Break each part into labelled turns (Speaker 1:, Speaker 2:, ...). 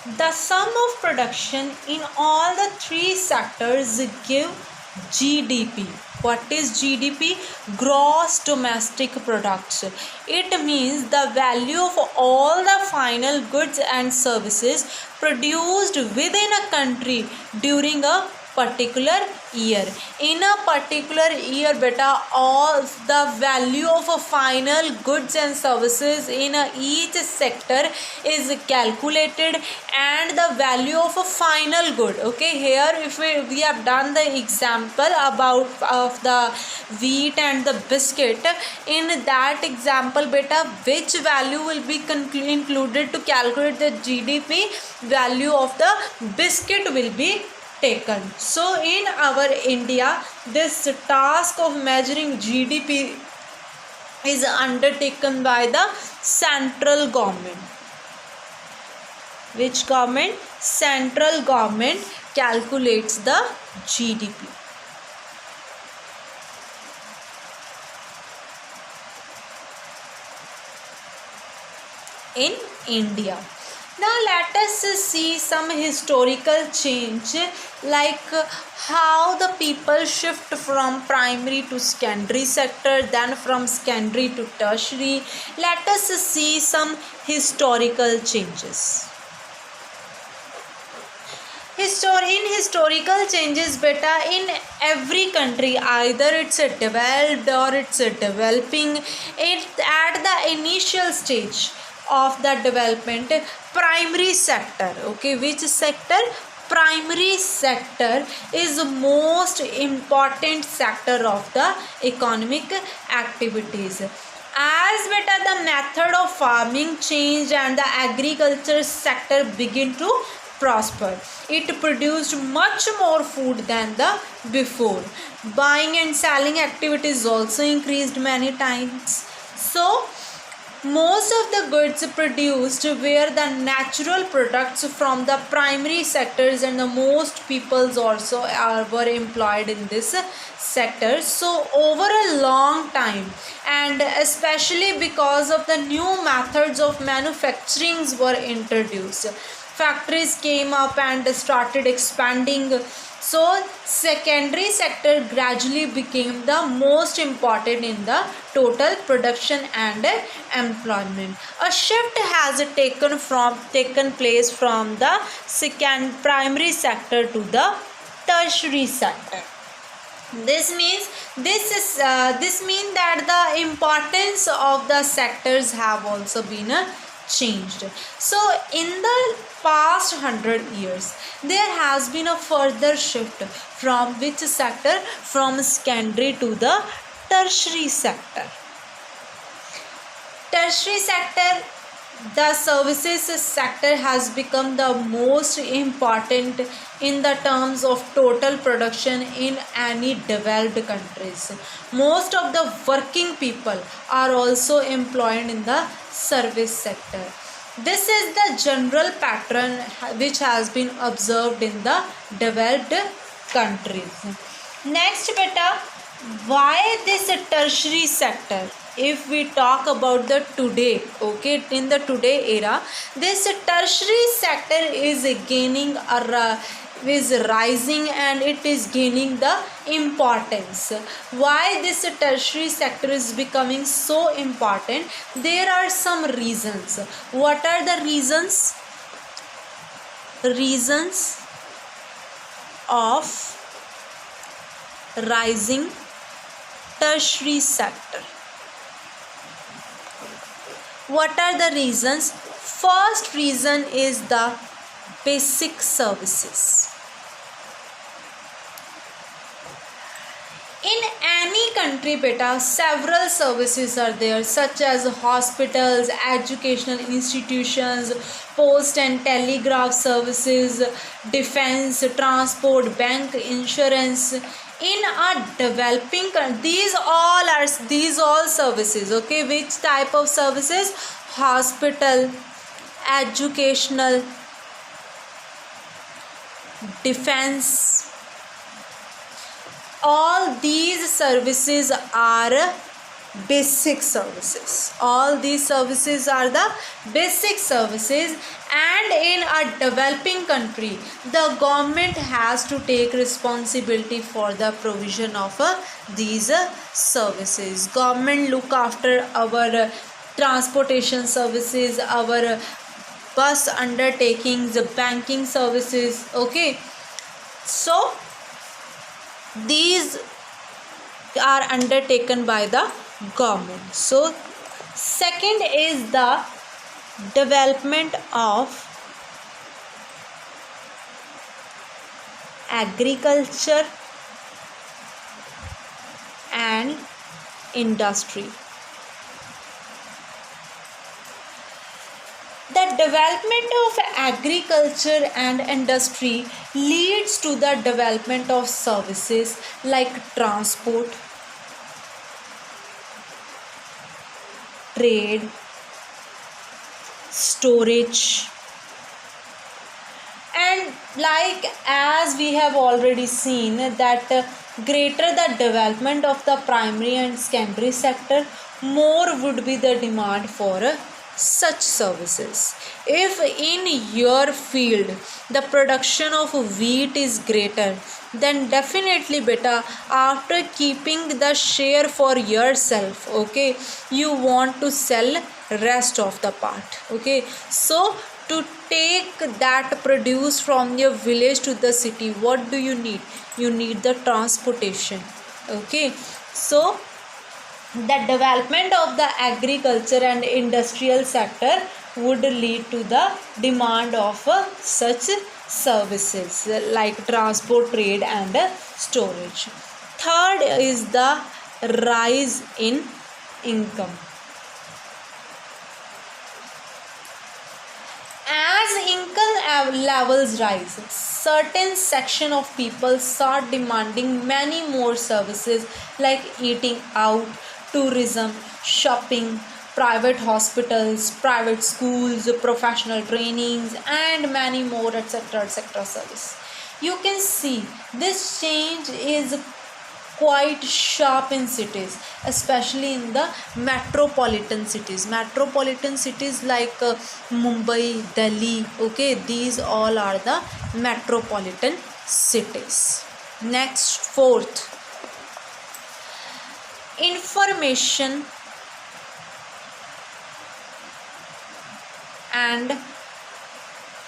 Speaker 1: The sum of production in all the three sectors give GDP. What is GDP? Gross domestic products. It means the value of all the final goods and services produced within a country during a particular year. In a particular year, beta, all the value of a final goods and services in each sector is calculated, and the value of a final good. Okay, here if we have done the example about of the wheat and the biscuit, in that example, beta, which value will be included to calculate the GDP? Value of the biscuit will be taken. So in our India, this task of measuring GDP is undertaken by the central government. Which government? Central government calculates the GDP. In India. Now let us see some historical change, like how the people shift from primary to secondary sector, then from secondary to tertiary. Let us see some historical changes. In historical changes, beta, in every country, either it's a developed or it's a developing, it at the initial stage of the development, primary sector, okay, which sector? Primary sector is the most important sector of the economic activities. As beta the method of farming changed and the agriculture sector began to prosper, it produced much more food than the before. Buying and selling activities also increased many times. So most of the goods produced were the natural products from the primary sectors, and the most peoples also were employed in this sector. So over a long time, and especially because of the new methods of manufacturing were introduced, factories came up and started expanding. So secondary sector gradually became the most important in the total production and employment. A shift has taken place from the primary sector to the tertiary sector. This means that the importance of the sectors have also been changed. So in the past 100 years, there has been a further shift from which sector? From secondary to the tertiary sector. Tertiary sector, the services sector has become the most important in the terms of total production in any developed countries. Most of the working people are also employed in the service sector. This is the general pattern which has been observed in the developed countries. Next, beta, why this tertiary sector? If we talk about the today, okay, in the today era, this tertiary sector is rising and it is gaining the importance. Why this tertiary sector is becoming so important? There are some reasons. What are the reasons? Reasons of rising tertiary sector. What are the reasons? First reason is the basic services. In any country, beta, several services are there, such as hospitals, educational institutions, post and telegraph services, defense, transport, bank, insurance. In a developing country, these all services, okay, which type of services? Hospital, educational, defense. All these services are basic services. All these services are the basic services, and in a developing country the government has to take responsibility for the provision of these services. Government look after our transportation services, our bus undertakings, banking services. Okay, so these are undertaken by the government. So second is the development of agriculture and industry. The development of agriculture and industry leads to the development of services like transport, trade, storage, and like as we have already seen that greater the development of the primary and secondary sector, more would be the demand for such services. If in your field the production of wheat is greater, then definitely beta, after keeping the share for yourself, okay, you want to sell rest of the part. Okay, so to take that produce from your village to the city, what do you need? You need the transportation. Okay, so the development of the agriculture and industrial sector would lead to the demand of such services like transport, trade, and storage. Third is the rise in income. As income levels rise, certain section of people start demanding many more services like eating out, tourism, shopping, private hospitals, private schools, professional trainings, and many more, etc. service. You can see this change is quite sharp in cities, especially in the metropolitan cities. Metropolitan cities like Mumbai, Delhi, okay, these all are the metropolitan cities. Next, fourth, information and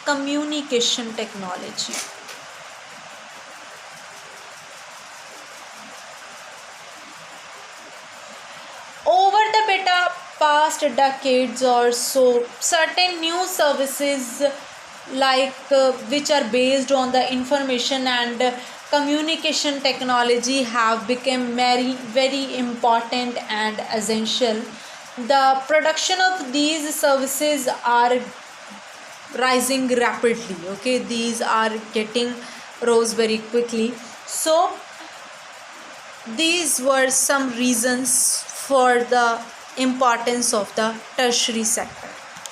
Speaker 1: communication technology. Over the past decades or so, certain new services like which are based on the information and communication technology have become very important and essential. The production of these services are rising rapidly. Okay, these are getting rose very quickly. So these were some reasons for the importance of the tertiary sector.